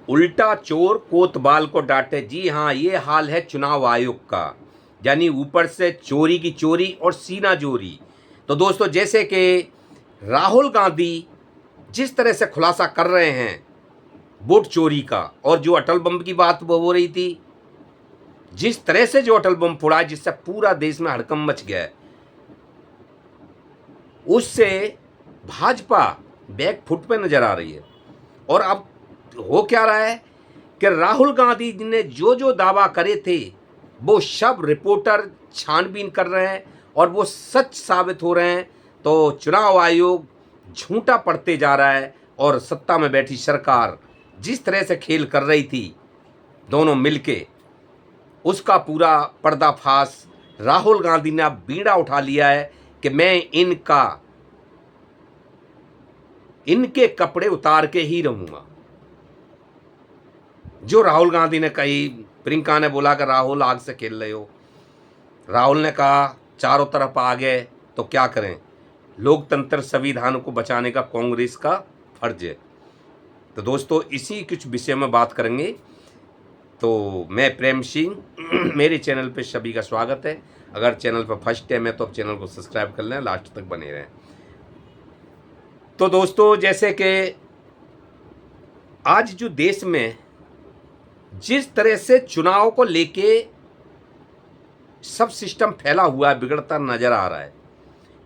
उल्टा चोर कोतवाल को डांटे। जी हाँ, ये हाल है चुनाव आयोग का, यानी ऊपर से चोरी की चोरी और सीना चोरी। तो दोस्तों, जैसे कि राहुल गांधी जिस तरह से खुलासा कर रहे हैं वोट चोरी का, और जो अटल बम की बात हो रही थी, जिस तरह से जो अटल बम फोड़ा है जिससे पूरा देश में हड़कंप मच गया है, उससे भाजपा बैक फुट पे नजर आ रही है। और अब हो क्या रहा है कि राहुल गांधी ने जो जो दावा करे थे वो सब रिपोर्टर छानबीन कर रहे हैं और वो सच साबित हो रहे हैं। तो चुनाव आयोग झूठा पड़ते जा रहा है और सत्ता में बैठी सरकार जिस तरह से खेल कर रही थी दोनों मिलके, उसका पूरा पर्दाफाश राहुल गांधी ने अब बीड़ा उठा लिया है कि मैं इनके कपड़े उतार के ही रहूंगा। जो राहुल गांधी ने कही, प्रियंका ने बोला कि राहुल आग से खेल रहे हो। राहुल ने कहा चारों तरफ आग है तो क्या करें, लोकतंत्र संविधान को बचाने का कांग्रेस का फर्ज है। तो दोस्तों, इसी कुछ विषय में बात करेंगे। तो मैं प्रेम सिंह, मेरे चैनल पे सभी का स्वागत है। अगर चैनल पर फर्स्ट टाइम है तो आप चैनल को सब्सक्राइब कर लें, लास्ट तक बने रहें। तो दोस्तों, जैसे कि आज जो देश में जिस तरह से चुनाव को लेके सब सिस्टम फैला हुआ है, बिगड़ता नजर आ रहा है,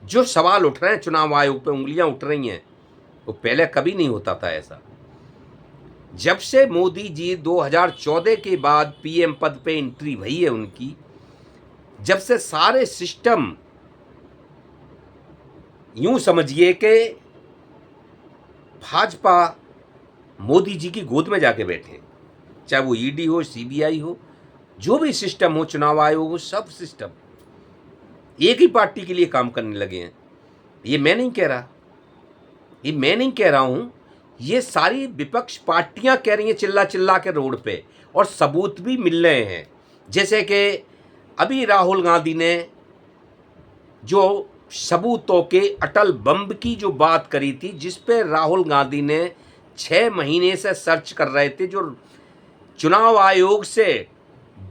जो सवाल उठ रहे हैं चुनाव आयोग पे, उंगलियां उठ रही हैं, वो पहले कभी नहीं होता था ऐसा। जब से मोदी जी 2014 के बाद पीएम पद पे एंट्री हुई है उनकी, जब से सारे सिस्टम यूं समझिए कि भाजपा मोदी जी की गोद में जाके बैठे, चाहे वो ईडी हो, सीबीआई हो, जो भी सिस्टम हो, चुनाव आयोग हो, सब सिस्टम एक ही पार्टी के लिए काम करने लगे हैं। ये मैं नहीं कह रहा हूं, ये सारी विपक्ष पार्टियां कह रही हैं चिल्ला चिल्ला के रोड पे, और सबूत भी मिल रहे हैं। जैसे कि अभी राहुल गांधी ने जो सबूतों के अटल बम की जो बात करी थी, जिस पे राहुल गांधी ने 6 महीने से सर्च कर रहे थे, जो चुनाव आयोग से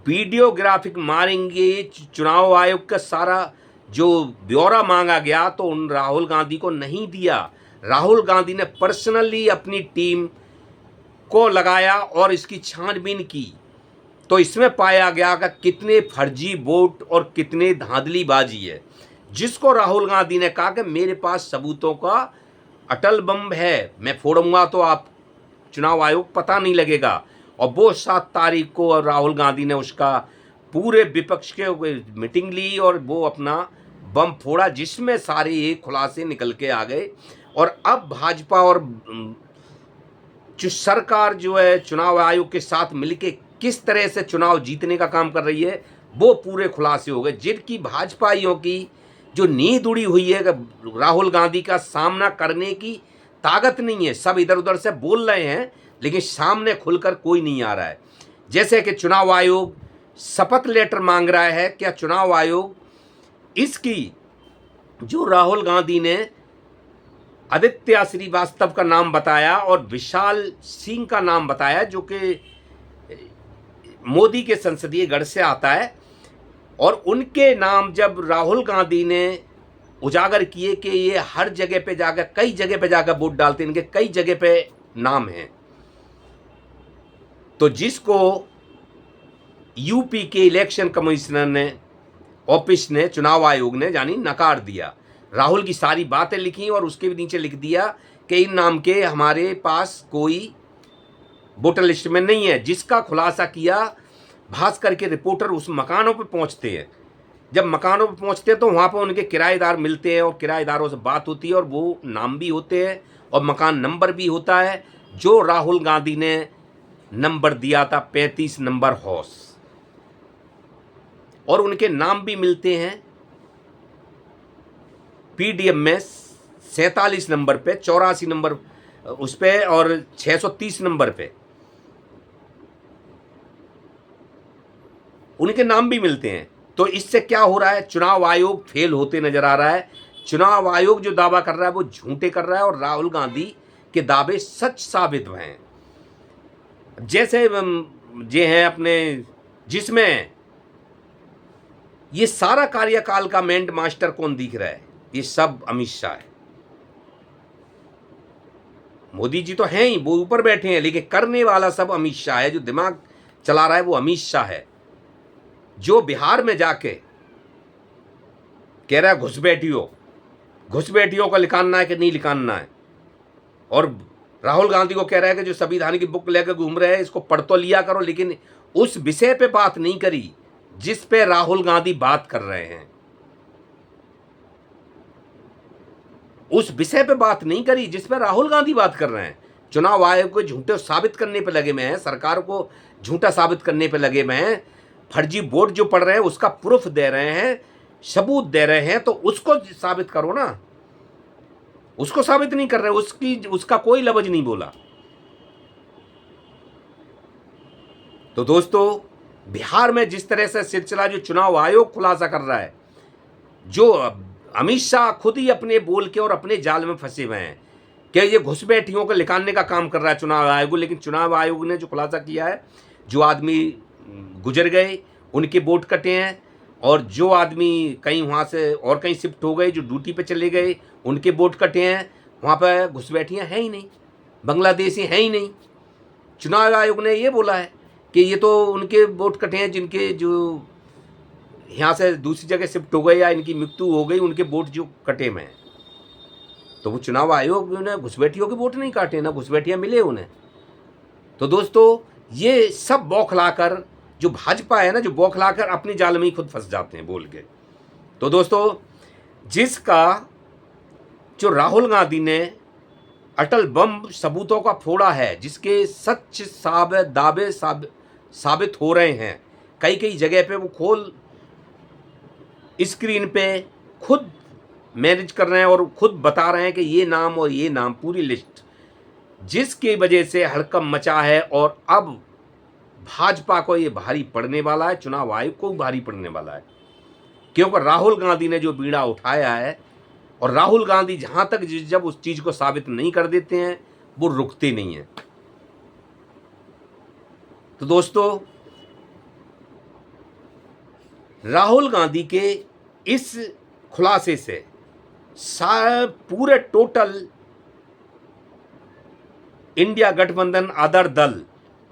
वीडियोग्राफिक मारेंगे, चुनाव आयोग का सारा जो ब्यौरा मांगा गया तो उन राहुल गांधी को नहीं दिया। राहुल गांधी ने पर्सनली अपनी टीम को लगाया और इसकी छानबीन की, तो इसमें पाया गया कि कितने फर्जी वोट और कितने धांधलीबाजी है, जिसको राहुल गांधी ने कहा कि मेरे पास सबूतों का अटल बम है, मैं फोड़ूंगा तो आप चुनाव आयोग पता नहीं लगेगा। और वो 7 तारीख को राहुल गांधी ने उसका पूरे विपक्ष के मीटिंग ली और वो अपना बम फोड़ा, जिसमें सारे ये खुलासे निकल के आ गए। और अब भाजपा और जो सरकार जो है चुनाव आयोग के साथ मिलके किस तरह से चुनाव जीतने का काम कर रही है, वो पूरे खुलासे हो गए। जिनकी भाजपाइयों की जो नींद उड़ी हुई है कि राहुल गांधी का सामना करने की ताकत नहीं है, सब इधर उधर से बोल रहे हैं लेकिन सामने खुलकर कोई नहीं आ रहा है। जैसे कि चुनाव आयोग शपथ लेटर मांग रहा है, क्या चुनाव आयोग इसकी जो राहुल गांधी ने आदित्य श्रीवास्तव का नाम बताया और विशाल सिंह का नाम बताया, जो कि मोदी के संसदीय गढ़ से आता है, और उनके नाम जब राहुल गांधी ने उजागर किए कि ये हर जगह पे जाकर, कई जगह पे जाकर वोट डालते, इनके कई जगह पे नाम हैं, तो जिसको यूपी के इलेक्शन कमिश्नर ने ऑफिस ने, चुनाव आयोग ने यानी नकार दिया। राहुल की सारी बातें लिखी और उसके भी नीचे लिख दिया कि इन नाम के हमारे पास कोई वोटर लिस्ट में नहीं है, जिसका खुलासा किया भास्कर के रिपोर्टर उस मकानों पर पहुंचते हैं। जब मकानों पर पहुंचते हैं तो वहाँ पर उनके किराएदार मिलते हैं और किराएदारों से बात होती है और वो नाम भी होते हैं और मकान नंबर भी होता है, जो राहुल गांधी ने नंबर दिया था 35 नंबर हाउस, और उनके नाम भी मिलते हैं पीडीएम में 47 नंबर पे, 84 नंबर उस पे और 630 नंबर पे उनके नाम भी मिलते हैं। तो इससे क्या हो रहा है, चुनाव आयोग फेल होते नजर आ रहा है। चुनाव आयोग जो दावा कर रहा है वो झूठे कर रहा है और राहुल गांधी के दावे सच साबित हुए हैं। जैसे जे हैं अपने, जिसमें ये सारा कार्यकाल का मेंट मास्टर कौन दिख रहा है? ये सब अमित शाह है। मोदी जी तो हैं ही, वो ऊपर बैठे हैं, लेकिन करने वाला सब अमित शाह है। जो दिमाग चला रहा है वो अमित शाह है। जो बिहार में जाके कह रहा है घुसपैठियों को निकालना है कि नहीं निकालना है, और राहुल गांधी को कह रहा है कि जो संविधान की बुक लेकर घूम रहे हैं इसको पढ़ तो लिया करो, लेकिन उस विषय पे बात नहीं करी जिस पे राहुल गांधी बात कर रहे हैं। उस विषय पे बात नहीं करी जिस पे राहुल गांधी बात कर रहे हैं। चुनाव आयोग को झूठे साबित करने पे लगे हुए हैं, सरकार को झूठा साबित करने पे लगे हुए हैं, फर्जी वोट जो पढ़ रहे हैं उसका प्रूफ दे रहे हैं, सबूत दे रहे हैं, तो उसको साबित करो ना। उसको साबित नहीं कर रहे, उसका कोई लफ्ज नहीं बोला। तो दोस्तों, बिहार में जिस तरह से सिलसिला जो चुनाव आयोग खुलासा कर रहा है, जो अमित शाह खुद ही अपने बोल के और अपने जाल में फंसे हुए हैं कि ये घुसपैठियों को निकालने का काम कर रहा है चुनाव आयोग। लेकिन चुनाव आयोग ने जो खुलासा किया है, जो आदमी गुजर गए उनके वोट कटे हैं, और जो आदमी कहीं वहाँ से और कहीं शिफ्ट हो गए, जो ड्यूटी पे चले गए, उनके वोट कटे हैं। वहाँ पर घुसपैठियाँ हैं ही नहीं, बांग्लादेशी हैं ही नहीं। चुनाव आयोग ने ये बोला है कि ये तो उनके वोट कटे हैं जिनके जो यहाँ से दूसरी जगह शिफ्ट हो गए या इनकी मृत्यु हो गई, उनके वोट जो कटे में हैं। तो वो चुनाव आयोग ने घुसपैठियों के वोट नहीं काटे, ना घुसपैठियाँ मिले उन्हें। तो दोस्तों, ये सब बौखलाकर जो भाजपा है ना, जो बौखलाकर अपनी जाल में ही खुद फंस जाते हैं बोल के। तो दोस्तों, जिसका जो राहुल गांधी ने अटल बम सबूतों का फोड़ा है, जिसके सच दावे साबित हो रहे हैं, कई जगह पे वो खोल स्क्रीन पे खुद मैनेज कर रहे हैं और खुद बता रहे हैं कि ये नाम और ये नाम, पूरी लिस्ट, जिसकी वजह से हड़कंप मचा है। और अब भाजपा को ये भारी पड़ने वाला है, चुनाव आयोग को भारी पड़ने वाला है, क्योंकि राहुल गांधी ने जो बीड़ा उठाया है, और राहुल गांधी जहां तक जब उस चीज को साबित नहीं कर देते हैं वो रुकते नहीं हैं। तो दोस्तों, राहुल गांधी के इस खुलासे से पूरे टोटल इंडिया गठबंधन आधार दल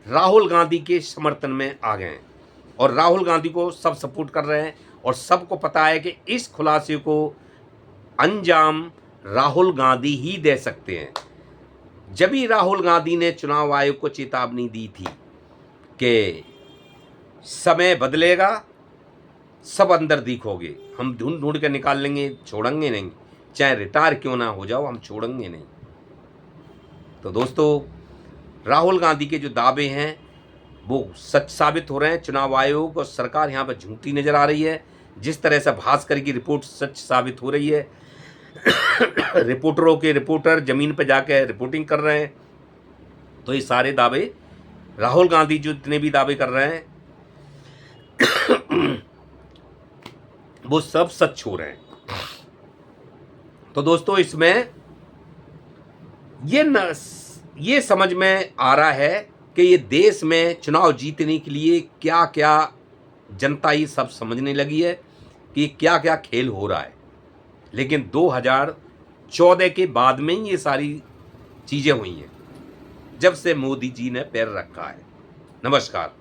राहुल गांधी के समर्थन में आ गए हैं, और राहुल गांधी को सब सपोर्ट कर रहे हैं, और सबको पता है कि इस खुलासे को अंजाम राहुल गांधी ही दे सकते हैं। जब ही राहुल गांधी ने चुनाव आयोग को चेतावनी दी थी कि समय बदलेगा, सब अंदर दिखोगे, हम ढूंढ ढूंढ के निकाल लेंगे, छोड़ेंगे नहीं, चाहे रिटायर क्यों ना हो जाओ, हम छोड़ेंगे नहीं। तो दोस्तों, राहुल गांधी के जो दावे हैं वो सच साबित हो रहे हैं। चुनाव आयोग और सरकार यहाँ पर झूठी नजर आ रही है। जिस तरह से भास्कर की रिपोर्ट सच साबित हो रही है, रिपोर्टर जमीन पर जाकर रिपोर्टिंग कर रहे हैं, तो ये सारे दावे राहुल गांधी जो जितने भी दावे कर रहे हैं वो सब सच हो रहे हैं। तो दोस्तों, इसमें ये समझ में आ रहा है कि ये देश में चुनाव जीतने के लिए क्या क्या जनता ही सब समझने लगी है कि क्या क्या खेल हो रहा है। लेकिन 2014 के बाद में ही ये सारी चीज़ें हुई हैं, जब से मोदी जी ने पैर रखा है। नमस्कार।